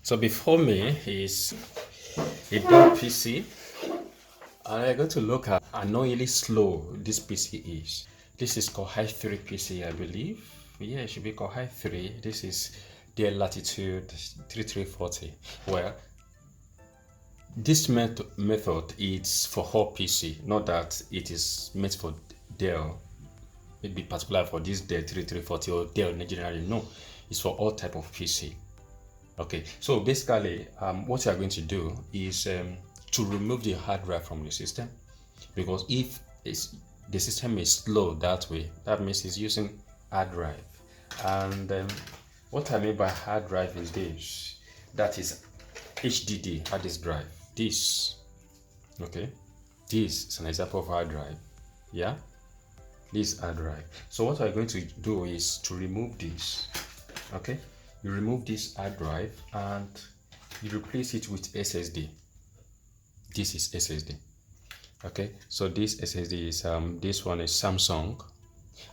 So before me is a Dell PC, and I'm going to look at how annoyingly slow this PC is. This is Core i3 PC, I believe. Yeah, it should be Core i3. This is Dell Latitude 3340. Well, this method is for whole PC, not that it is meant for Dell. Maybe particular for this Dell 3340 or Dell in general. No, it's for all type of PC. Okay, so basically, what you are going to do is to remove the hard drive from the system, because if the system is slow that way, that means it's using hard drive. And what I mean by hard drive is this: that is HDD, hard disk drive. This, okay, this is an example of hard drive. Yeah, this hard drive. So what we're going to do is to remove this. Okay, you remove this hard drive and you replace it with SSD. This is SSD. Okay, so this SSD is this one is Samsung,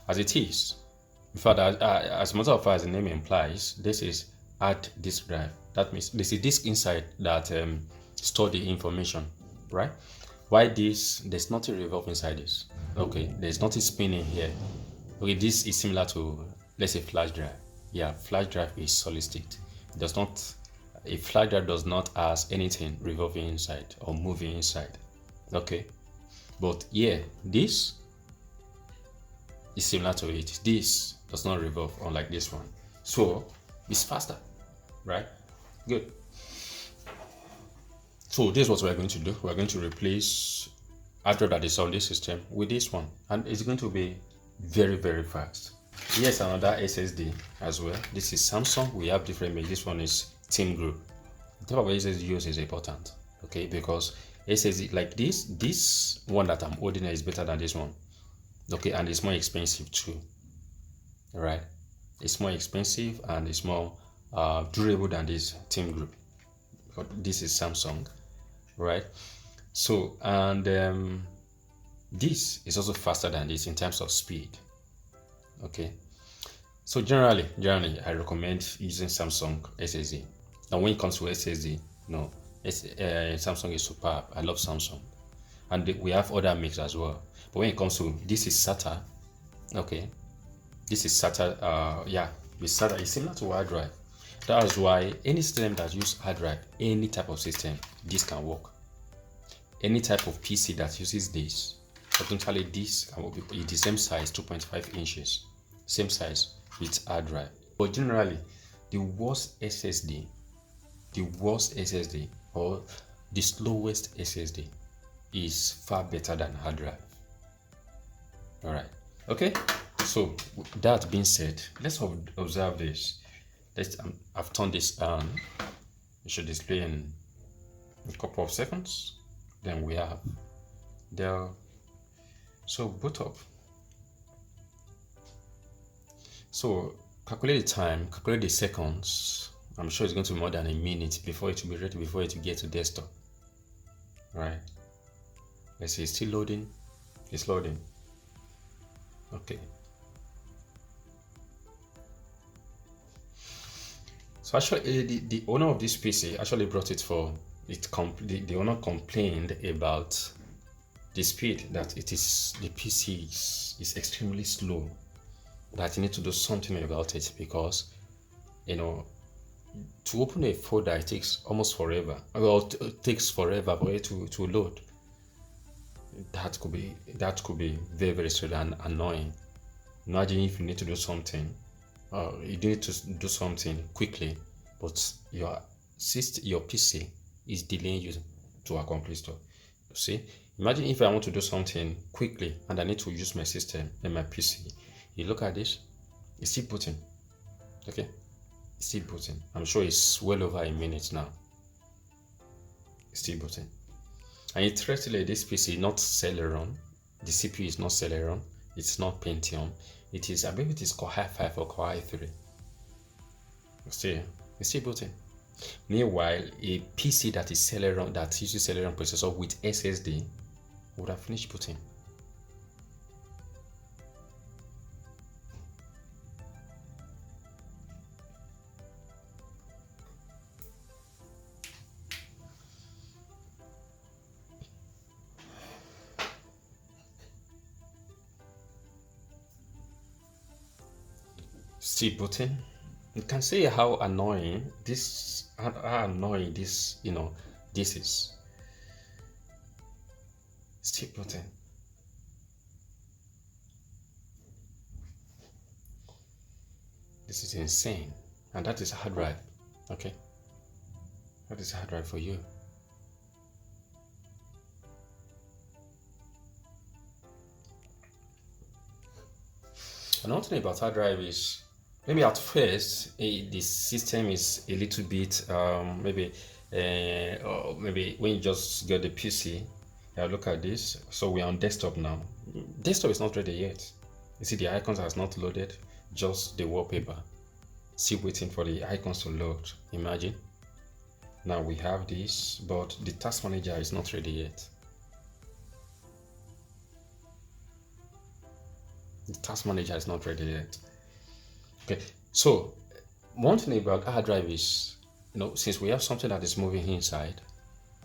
as it is. In fact, as a matter of fact, as the name implies, this is hard disk drive. That means this is disk inside that store the information, right? Why this? There's nothing revolve inside this. Okay, there's nothing spinning here. Okay, this is similar to, let's say, flash drive. Yeah, flash drive is solid state. It does not, a flash drive does not have anything revolving inside or moving inside. Okay, but yeah, this is similar to it. This does not revolve, unlike this one. So it's faster, right? Good. So this is what we're going to do. We're going to replace hard drive that is on this system with this one, and it's going to be very, very fast. Yes, another SSD as well. This is Samsung. We have different makes. This one is Team Group. The type of SSD used is important, okay, because SSD like this one that I'm holding is better than this one, okay, and it's more expensive too. All right, it's more expensive and it's more durable than this Team Group. This is Samsung, right? So and this is also faster than this in terms of speed. Okay, so generally I recommend using Samsung SSD. And when it comes to SSD, no, Samsung is superb. I love Samsung, and we have other mix as well. But when it comes to this is SATA, okay, this is SATA. Yeah, with SATA is similar to hard drive. That is why any system that use hard drive, any type of system, this can work. Any type of PC that uses this, potentially this can be the same size, 2.5 inches, same size with hard drive. But generally, the worst SSD or the slowest SSD is far better than hard drive. All right. Okay. So that being said, let's observe this. I've turned this on. It should display in a couple of seconds. Then we have the boot up. So calculate the time, calculate the seconds. I'm sure it's going to be more than a minute before it will be ready, before it will get to desktop. Right. Let's see, it's still loading. It's loading. Okay. So actually, the owner of this PC actually brought it for it. The owner complained about the speed, that it is the PC is extremely slow. That you need to do something about it, because to open a folder it takes almost forever. Well, it takes forever for it to load. That could be very, very slow and annoying. Imagine if you need to do something, you need to do something quickly, but your PC is delaying you to accomplish stuff. See, imagine if I want to do something quickly and I need to use my system and my PC. You look at this, it's still booting. Okay, it's still booting. I'm sure it's well over a minute now. It's still booting. And interestingly, this PC is not Celeron. The CPU is not Celeron. It's not Pentium. It is, I believe it is Core i5 or Core i3. See, it's still booting. Meanwhile, a PC that is Celeron, that uses Celeron processor with SSD, would have finished booting. Still booting. You can see how annoying how annoying this, this is. Still booting. This is insane. And that is hard drive. Okay. That is hard drive for you. Another thing about hard drive is maybe at first the system is a little bit or maybe when you just get the PC. Look at this. So we're on desktop now. Desktop is not ready yet. You see the icons has not loaded, just the wallpaper. Still waiting for the icons to load. Imagine. Now we have this, but the task manager is not ready yet. The task manager is not ready yet. Okay, so one thing about hard drive is, since we have something that is moving inside,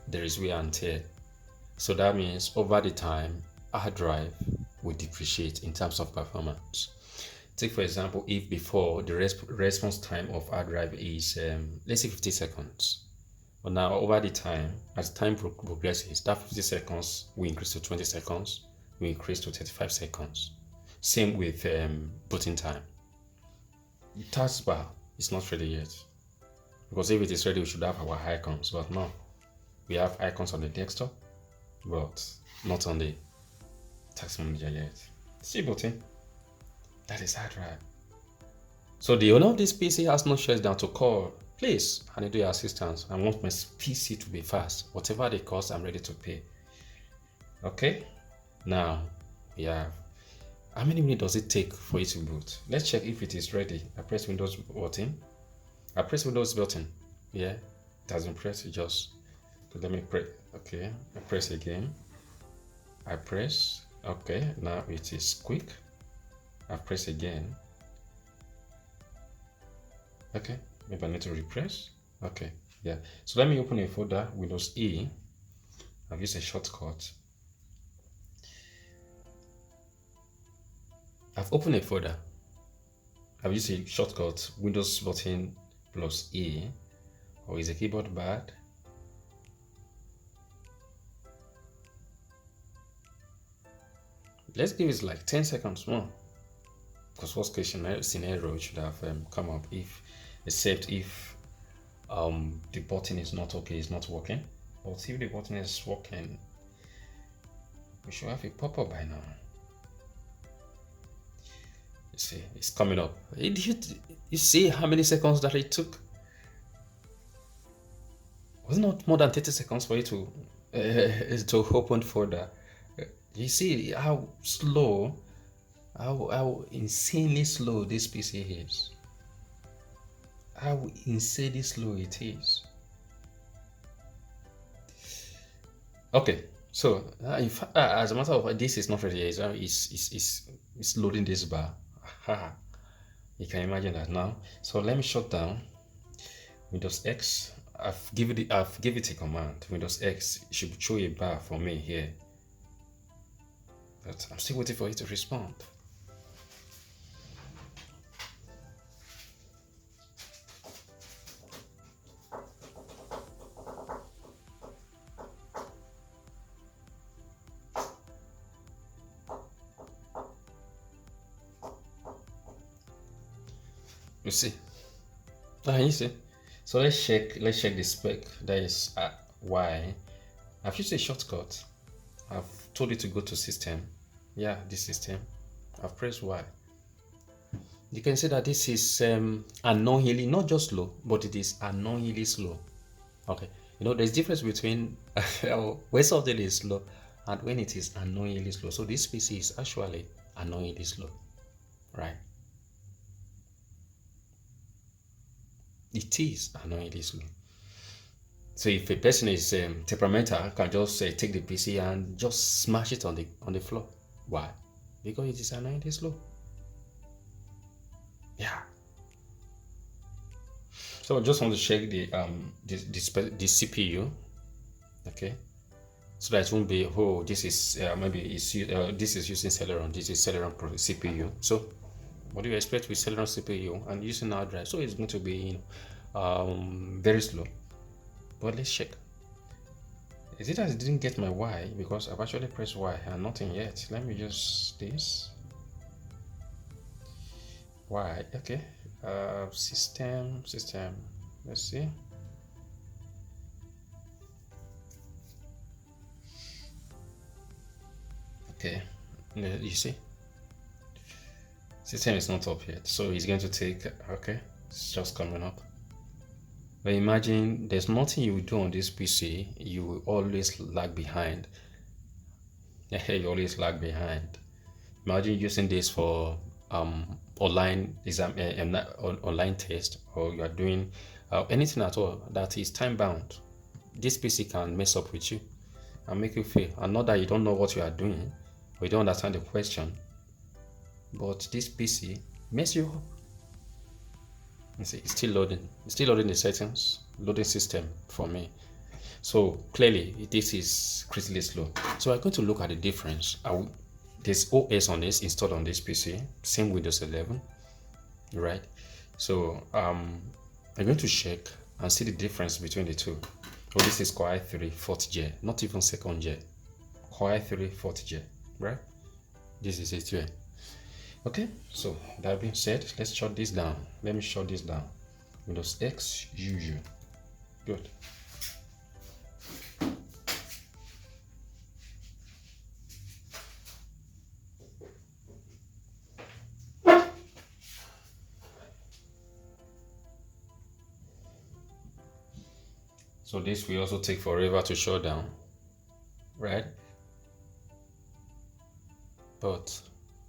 there is wear and tear. So that means over the time, hard drive will depreciate in terms of performance. Take for example, if before the response time of hard drive is let's say 50 seconds, but now over the time, as time progresses, that 50 seconds will increase to 20 seconds, will increase to 35 seconds. Same with booting time. The taskbar is not ready yet, because if it is ready, we should have our icons, but no, we have icons on the desktop, but not on the task manager yet. See button. That is hard drive. So the owner of this PC has no choice than to call, please, I need your assistance. I want my PC to be fast. Whatever the cost, I'm ready to pay. Okay. Now, how many minutes does it take for it to boot? Let's check if it is ready. I press Windows button. Yeah, it doesn't press. It just. So let me press. Okay, I press again. I press. Okay, now it is quick. I press again. Okay, maybe I need to repress. Okay, yeah. So let me open a folder, Windows E. I've used a shortcut. I've opened a folder. I've used a shortcut, Windows button plus E. Or is the keyboard bad? Let's give it like 10 seconds more. Because worst case scenario should have come up except if the button is not okay, it's not working. But if the button is working, we should have a pop-up by now. You see, it's coming up. You see how many seconds that it took? Was it not more than 30 seconds for it to open folder? You see how slow, how insanely slow this PC is. How insanely slow it is. Okay, so in fact, as a matter of fact, this is not ready. It's loading this bar. You can imagine that now. So let me shut down Windows X. I've given it a command. Windows X should show a bar for me here, but I'm still waiting for it to respond. You see? You see? So let's check the spec. That is why I've used a shortcut. I've told it to go to system. Yeah, this system. I've pressed Y. You can see that this is unknowingly not just slow, but it is unknowingly slow. Okay, there's difference between when something is slow and when it is unknowingly slow. So this PC is actually unknowingly slow, right? It is unknowingly slow. So if a person is temperamental, can just take the PC and just smash it on the floor. Why? Because it is unknowingly slow. Yeah. So I just want to check the CPU. Okay. So that it won't be this is maybe this is using Celeron. This is Celeron CPU. So What do you expect with Celeron CPU and using hard drive? So it's going to be very slow. But let's check. Is it that it didn't get my Y? Because I've actually pressed Y and nothing yet. Let me just this. Y, okay. System. Let's see. Okay, you see, system is not up yet, so it's going to take. Okay, it's just coming up. But imagine there's nothing you will do on this PC, you will always lag behind. You always lag behind. Imagine using this for online exam, online test, or you are doing anything at all that is time bound. This PC can mess up with you and make you fail. And not that you don't know what you are doing, or you don't understand the question, but this PC mess you up. You see, it's still loading. It's still loading the settings, loading system for me. So clearly, this is critically slow. So I'm going to look at the difference. There's OS on this installed on this PC, same Windows 11, right? So I'm going to check and see the difference between the two. Oh, this is Core i3 4th gen, not even 2nd gen. Core i3 4th gen, right? This is it here. Okay, so that being said, let's shut this down. Let me shut this down. Windows X UU. Good. So this will also take forever to shut down, right? But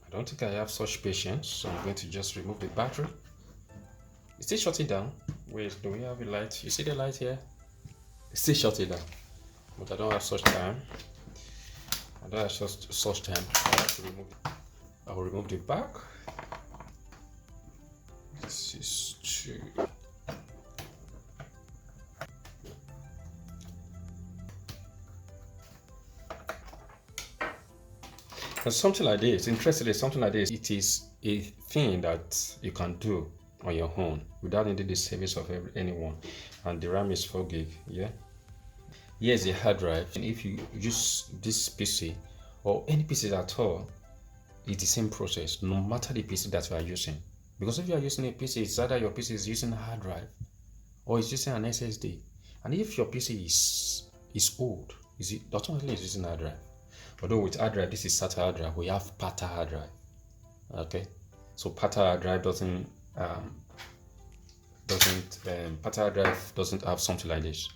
I don't think I have such patience, so I'm going to just remove the battery. It's still shutting down. Wait, do we have a light? You see the light here? It's still shutting down, but I don't have such time. I don't have such time. I have to remove it. I will remove the back. This is true. And something like this, interestingly, something like this, it is a thing that you can do on your own without needing the service of anyone. And the RAM is 4 gig, yeah? Here's a hard drive. And if you use this PC or any PC at all, it's the same process, no matter the PC that you are using. Because if you are using a PC, it's either your PC is using a hard drive or it's using an SSD. And if your PC is old, automatically it's using a hard drive. Although with hard drive, this is SATA hard drive, we have PATA hard drive. Okay, so PATA hard drive PATA hard drive doesn't have something like this,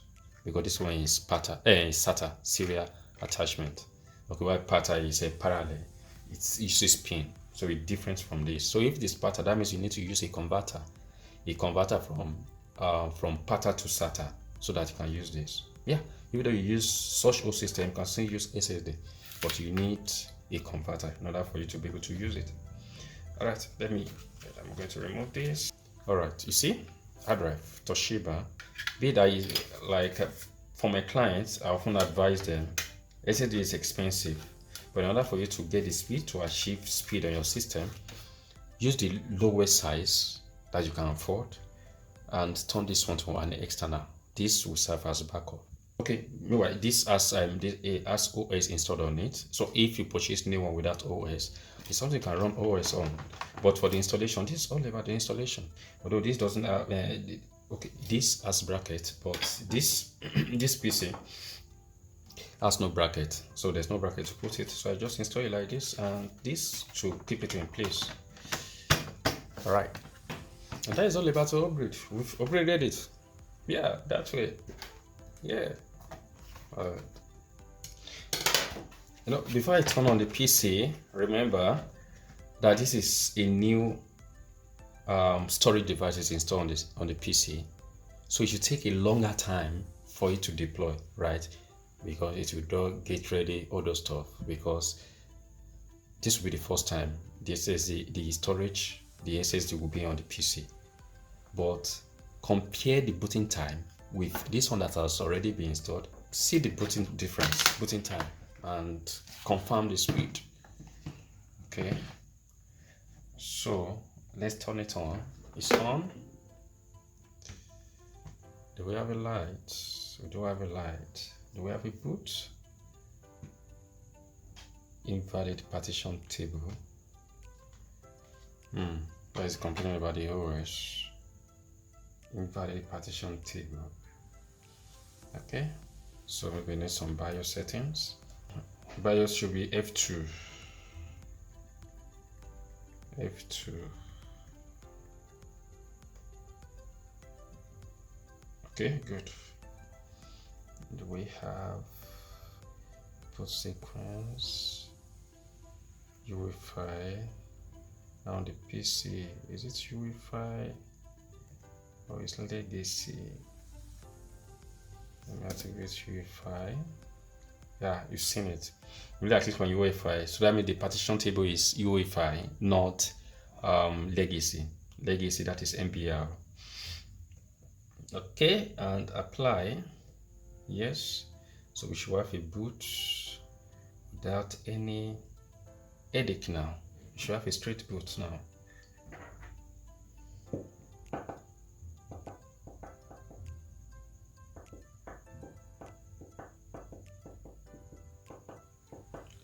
because this one is SATA serial attachment. Okay, while PATA is a parallel, it uses pin, so it's different from this. So if this PATA, that means you need to use a converter from PATA to SATA, so that you can use this. Yeah, even though you use such old system, you can still use SSD, but you need a converter in order for you to be able to use it. All right, I'm going to remove this. All right, you see, hard drive, Toshiba. Be that like for my clients, I often advise them, SSD is expensive, but in order for you to get the speed, to achieve speed on your system, use the lowest size that you can afford and turn this one to an external. This will serve as backup. Okay, meanwhile, this has OS installed on it. So if you purchase new one without OS, it's something you can run OS on. But for the installation, this is all about the installation. Although this doesn't have okay, this has bracket, but this this PC has no bracket, so there's no bracket to put it. So I just install it like this, and this to keep it in place. All right, and that is all about the upgrade. We've upgraded it. Yeah, that way. Yeah. Before I turn on the PC, remember that this is a new storage device is installed on the PC, so it should take a longer time for it to deploy, right? Because it will get ready, all those stuff, because this will be the first time the storage, the SSD will be on the PC. But compare the booting time with this one that has already been installed. See the booting time, and confirm the speed. Okay, so Let's turn it on. It's on. Do we have a light? We do have a light. Do we have a boot? Invalid partition table. What is complaining about the OS? Invalid partition table. Okay, so we need some BIOS settings. BIOS should be F2. F2. Okay, good. Do we have boot sequence? UEFI. Now on the PC, is it UEFI or is it legacy? Let me activate UEFI. Yeah, you've seen it. Maybe I click on UEFI, so that means the partition table is UEFI, not legacy. Legacy, that is MPR. Okay, and apply. Yes, so we should have a boot without any headache now. We should have a straight boot now.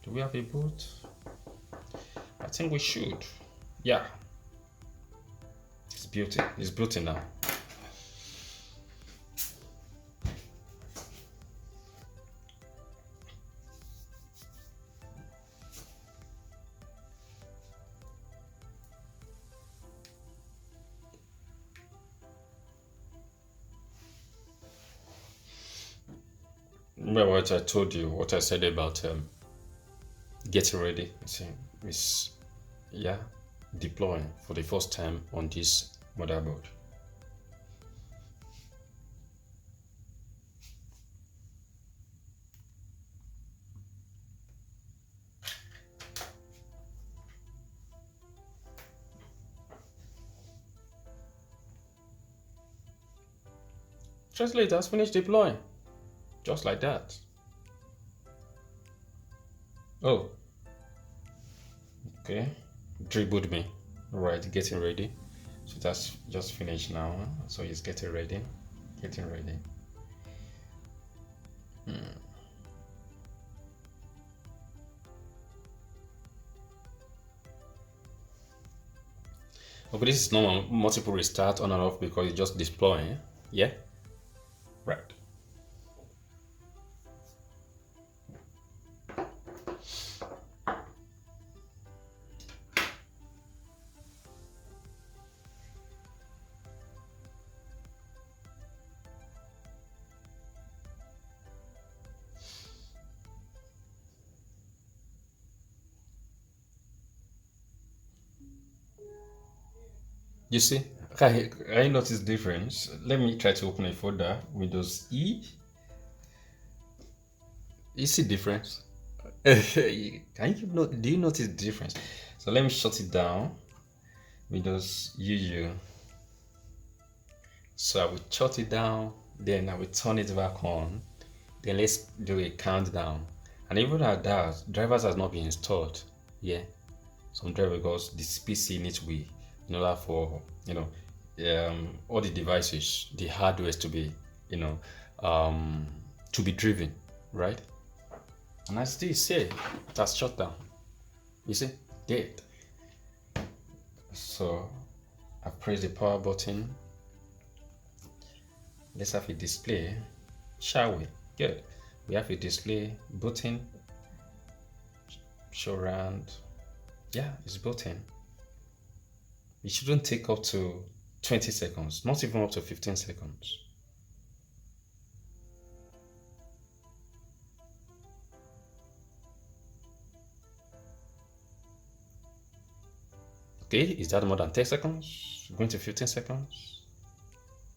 Do we have a boot? I think we should. Yeah, it's built in. It's built in now. Remember what I told you, what I said about getting ready. It's deploying for the first time on this motherboard. Translate has finished deploying, just like that. Oh, okay. Dribbled me. All right, getting ready. So that's just finished now. So it's getting ready. Getting ready. Okay, this is normal multiple restart on and off because it's just deploying. Yeah. Right. You see, I notice difference. Let me try to open a folder. Windows E. You see difference? Can you do you notice the difference? So let me shut it down. Windows UU. So I will shut it down, then I will turn it back on. Then let's do a countdown. And even at that, drivers has not been installed. Yeah. Some driver because this PC needs to be in order for all the devices, the hardware to be to be driven, right? And I still say it has shut down. You see, dead. So I press the power button. Let's have a display, shall we? Good. We have a display button. Show around. Yeah, it's button. It shouldn't take up to 20 seconds, not even up to 15 seconds. Okay, is that more than 10 seconds? Going to 15 seconds?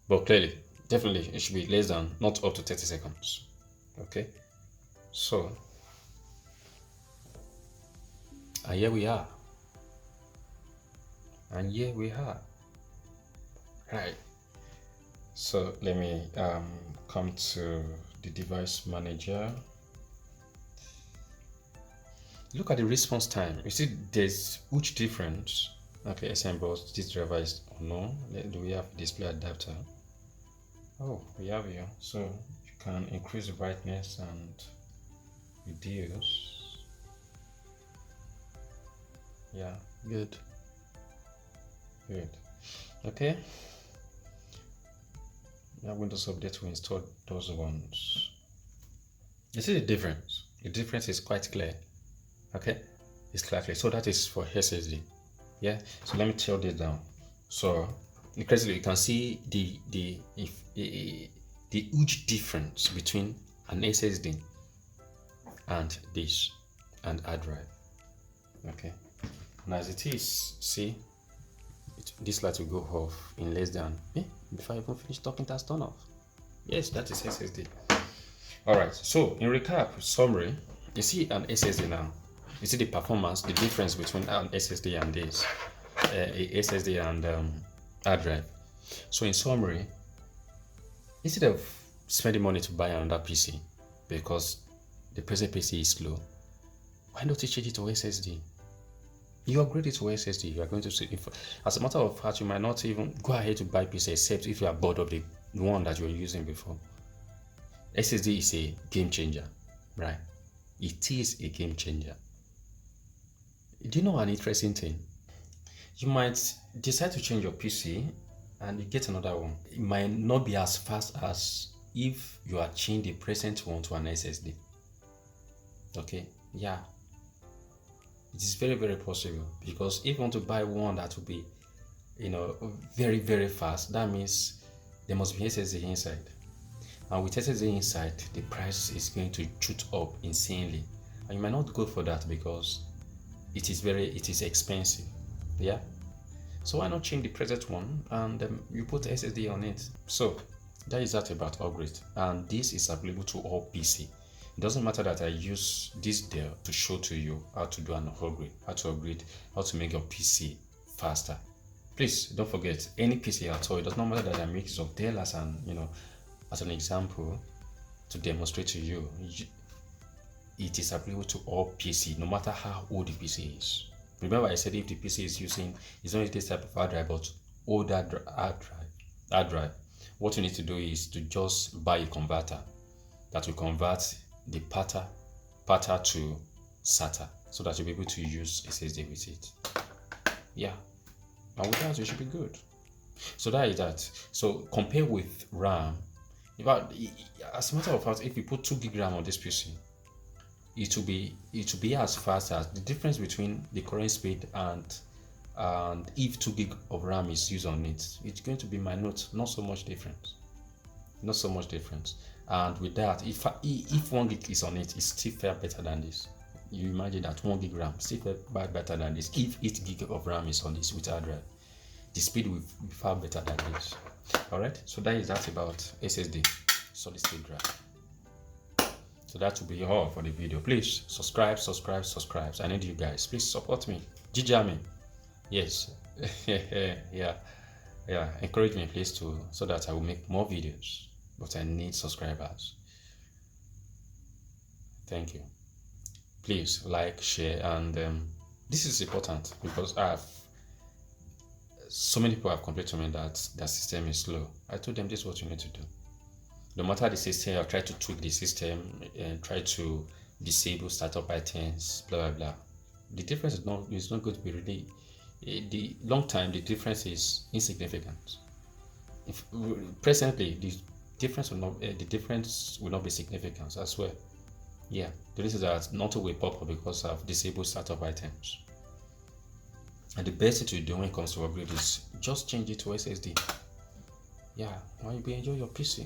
But clearly, definitely, it should be less than, not up to 30 seconds. Okay, so, and here we are. And here we are. Right. So let me come to the device manager. Look at the response time. You see, there's huge difference Okay, assembles. This driver is no. Do we have display adapter? Oh, we have here. So you can increase the brightness and reduce. Yeah, good. Good. Okay. Now Windows Update will install those ones. You see the difference? The difference is quite clear. Okay, it's clear. So that is for SSD. Yeah. So let me tear this down. So increasingly you can see the huge difference between an SSD and this and hard drive. Okay. And as it is, see, this light will go off in less than before I even finish talking. That's turned off. Yes, that is SSD. All right. So in recap, summary, you see an SSD now. You see the performance, the difference between an SSD and this, a SSD and hard drive. So in summary, instead of spending money to buy another PC because the present PC is slow, why not you change it to SSD? You upgrade it to SSD, you are going to see. As a matter of fact, you might not even go ahead to buy PC except if you are bored of the one that you were using before. SSD is a game changer, right? It is a game changer. Do you know an interesting thing? You might decide to change your PC and you get another one. It might not be as fast as if you are changing the present one to an SSD. Okay, yeah. It is very, very possible because if you want to buy one that will be, very, very fast, that means there must be SSD inside. And with SSD inside, the price is going to shoot up insanely. And you might not go for that because it is expensive. Yeah. So why not change the present one and you put SSD on it? So that is that about upgrade, and this is applicable to all PC. It doesn't matter that I use this Dell to show to you how to do an upgrade, how to make your PC faster. Please don't forget, any PC at all, it does not matter that I make use of Dell as an example to demonstrate to you. It is applicable to all PC, no matter how old the PC is. Remember I said if the PC is not this type of hard drive but older hard drive, what you need to do is to just buy a converter that will convert the PATA to SATA so that you'll be able to use SSD with it. Yeah, and with that you should be good. So that is that. So compare with RAM. As a matter of fact, if you put 2 gig RAM on this PC, it will be as fast as the difference between the current speed and if 2 gig of RAM is used on it, it's going to be minute, not so much difference. And with that, if 1 gig is on it, it's still far better than this. You imagine that 1 gig RAM still far better than this. If 8 gig of RAM is on this with hard drive, the speed will be far better than this. All right. So that is that about SSD, solid state drive. So that will be all for the video. Please subscribe. I need you guys. Please support me. Jijami. Yes. Yeah. Encourage me, please, so that I will make more videos. But I need subscribers. Thank you. Please like, share, and this is important because so many people have complained to me that their system is slow. I told them this is what you need to do. No matter the system, I've tried to tweak the system and try to disable startup items, blah blah blah. The difference is not going to be really. The long time, the difference is insignificant. If presently the difference will not be significant as well. Yeah, the reason is that not will pop up because I've disabled startup items. And the best thing to do when it comes to upgrade is just change it to SSD. Yeah, now you'll be enjoying your PC.